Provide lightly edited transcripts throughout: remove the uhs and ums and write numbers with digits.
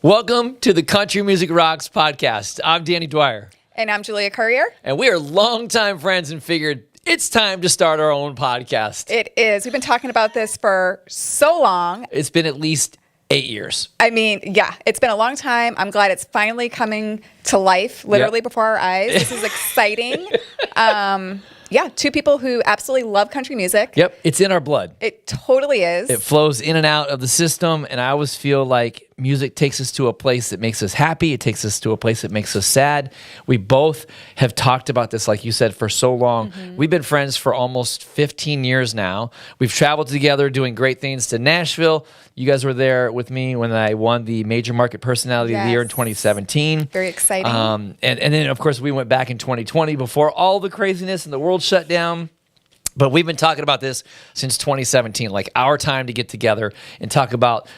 Welcome to the Country Music Rocks podcast. I'm Danny Dwyer. And I'm Julia Currier. And we are longtime friends and figured it's time to start our own podcast. It is. We've been talking about this for so long. It's been at least 8 years. I mean, yeah, it's been a long time. I'm glad it's finally coming to life, literally before our eyes. This is exciting. Yeah, two people who absolutely love country music. Yep, it's in our blood. It totally is. It flows in and out of the system, and I always feel like music takes us to a place that makes us happy. It takes us to a place that makes us sad. We both have talked about this, like you said, for so long. Mm-hmm. We've been friends for almost 15 years now. We've traveled together doing great things to Nashville. You guys were there with me when I won the Major Market Personality of the Year in 2017. Very exciting. And then, of course, we went back in 2020 before all the craziness and the world shut down. But we've been talking about this since 2017, like our time to get together and talk about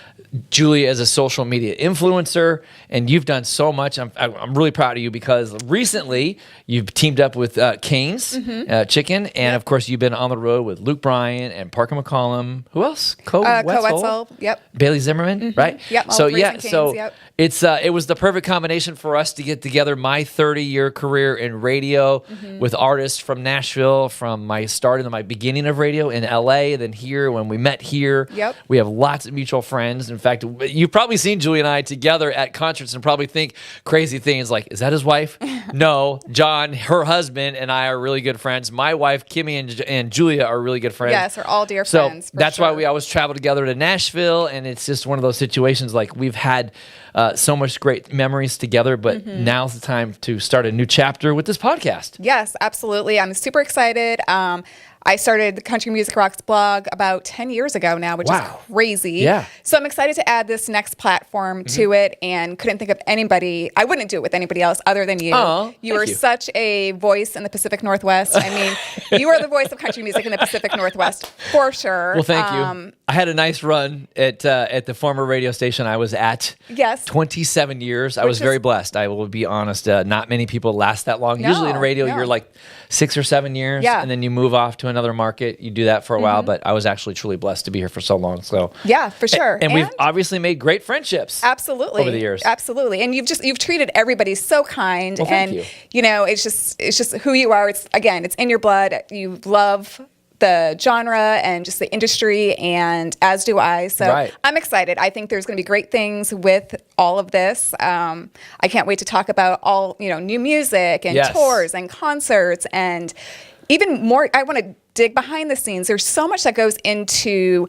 Julia as a social media influencer. And you've done so much. I'm really proud of you because recently you've teamed up with Cane's Chicken. And, of course, you've been on the road with Luke Bryan and Parker McCollum. Who else? Co-Wetzel. Yep. Bailey Zimmerman, right? Yep. It was the perfect combination for us to get together my 30-year career in radio with artists from Nashville, from my start in my beginning of radio in LA, and then here when we met here. Yep. We have lots of mutual friends. In fact, you've probably seen Julie and I together at concerts and probably think crazy things like, is that his wife? No, John, her husband, and I are really good friends. My wife, Kimmy, and Julia are really good friends. Yes, we're all dear friends. So that's why we always travel together to Nashville, and it's just one of those situations like we've had so much great memories together, but now's the time to start a new chapter with this podcast. Yes, absolutely. I'm super excited. I started the Country Music Rocks blog about 10 years ago now, which is crazy. Yeah. So I'm excited to add this next platform to it and couldn't think of anybody. I wouldn't do it with anybody else other than you. Oh, you are such a voice in the Pacific Northwest. I mean, you are the voice of country music in the Pacific Northwest for sure. Well, thank you. I had a nice run at the former radio station I was at. Yes. 27 years. I was very blessed. I will be honest. Not many people last that long. Usually in radio, you're like 6 or 7 years, and then you move off to another market. You do that for a while, but I was actually truly blessed to be here for so long. So yeah, for sure. And we've obviously made great friendships. Absolutely. Over the years. Absolutely. And you've treated everybody so kind. Well, thank you. You know, it's just who you are. It's in your blood. You love the genre and just the industry, and as do I. So I'm excited. I think there's going to be great things with all of this. I can't wait to talk about all, new music and tours and concerts, and even more. I want to dig behind the scenes. There's so much that goes into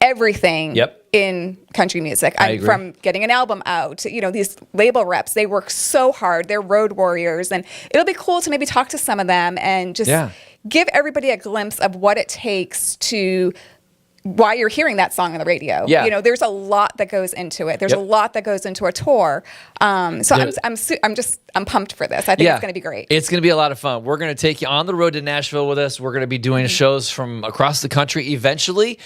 everything in country music. From getting an album out, these label reps, they work so hard. They're road warriors, and it'll be cool to maybe talk to some of them and just give everybody a glimpse of what it takes to why you're hearing that song on the radio. Yeah. There's a lot that goes into it. There's a lot that goes into a tour. I'm pumped for this. I think it's going to be great. It's going to be a lot of fun. We're going to take you on the road to Nashville with us. We're going to be doing shows from across the country eventually.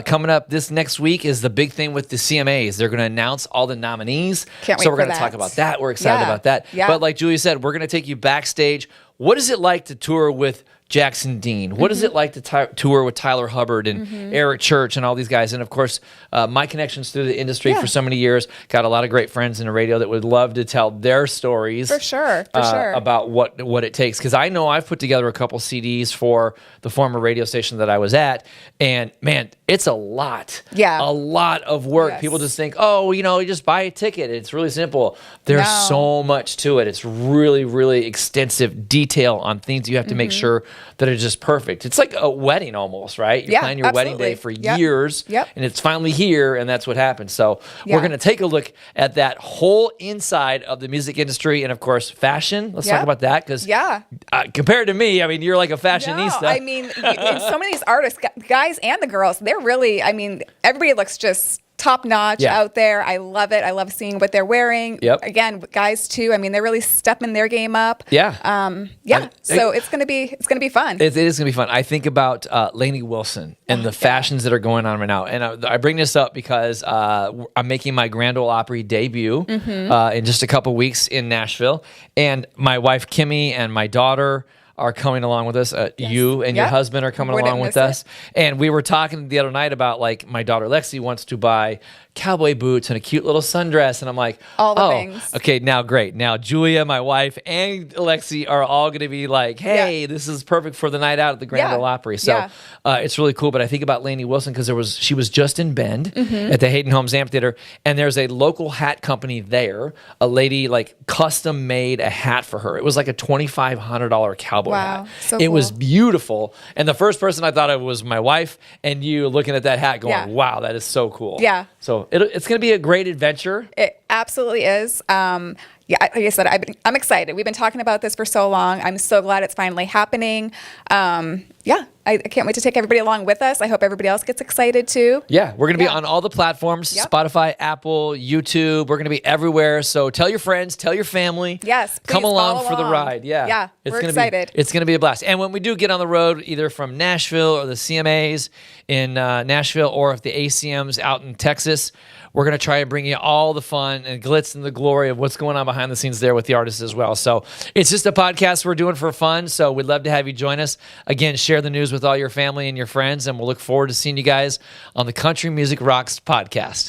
Coming up this next week is the big thing with the CMAs. They're going to announce all the nominees. Can't wait so we're for going to talk about that. We're excited about that. Yeah. But like Julia said, we're going to take you backstage. What is it like to tour with Jackson Dean? What is it like to tour with Tyler Hubbard and Eric Church and all these guys? And of course, my connections through the industry for so many years, got a lot of great friends in the radio that would love to tell their stories. For sure. About what it takes. Because I know I've put together a couple CDs for the former radio station that I was at. And man, it's a lot. Yeah. A lot of work. Yes. People just think, you just buy a ticket. It's really simple. There's so much to it. It's really, really extensive detail on things you have to make sure that are just perfect. It's like a wedding almost, right? You plan your wedding day for years, and it's finally here, and that's what happens. So we're going to take a look at that whole inside of the music industry and, of course, fashion. Let's talk about that because compared to me, I mean, you're like a fashionista. No, I mean, and so many of these artists, guys and the girls, they're really, everybody looks just top notch out there. I love it. I love seeing what they're wearing. Yep. Again, guys too. They're really stepping their game up. Yeah. So it's gonna be fun. It is gonna be fun. I think about Lainey Wilson and the fashions that are going on right now. And I bring this up because I'm making my Grand Ole Opry debut in just a couple weeks in Nashville, and my wife Kimmy and my daughter are coming along with us. You and your husband are coming along with us. And we were talking the other night about, like, my daughter Lexi wants to buy cowboy boots and a cute little sundress. And I'm like, all the things. Okay, now great. Now Julia, my wife, and Alexi are all going to be like, hey, this is perfect for the night out at the Grand Ole Opry. So it's really cool. But I think about Lainey Wilson because she was just in Bend at the Hayden Homes Amphitheater, and there's a local hat company there. A lady like custom made a hat for her. It was like a $2,500 cowboy hat. So it was beautiful. And the first person I thought of was my wife, and you looking at that hat going, wow, that is so cool. Yeah. So it's going to be a great adventure. It absolutely is. Like I said, I'm excited. We've been talking about this for so long. I'm so glad it's finally happening. I can't wait to take everybody along with us. I hope everybody else gets excited too. Yeah, we're going to be on all the platforms, Spotify, Apple, YouTube. We're going to be everywhere. So tell your friends, tell your family. Yes, please come along for the ride. Yeah, we're excited. It's going to be a blast. And when we do get on the road, either from Nashville or the CMAs in Nashville, or if the ACM's out in Texas, we're going to try and bring you all the fun and glitz and the glory of what's going on behind the scenes there with the artists as well. So it's just a podcast we're doing for fun. So we'd love to have you join us. Again, share the news with all your family and your friends, and we'll look forward to seeing you guys on the Country Music Rocks podcast.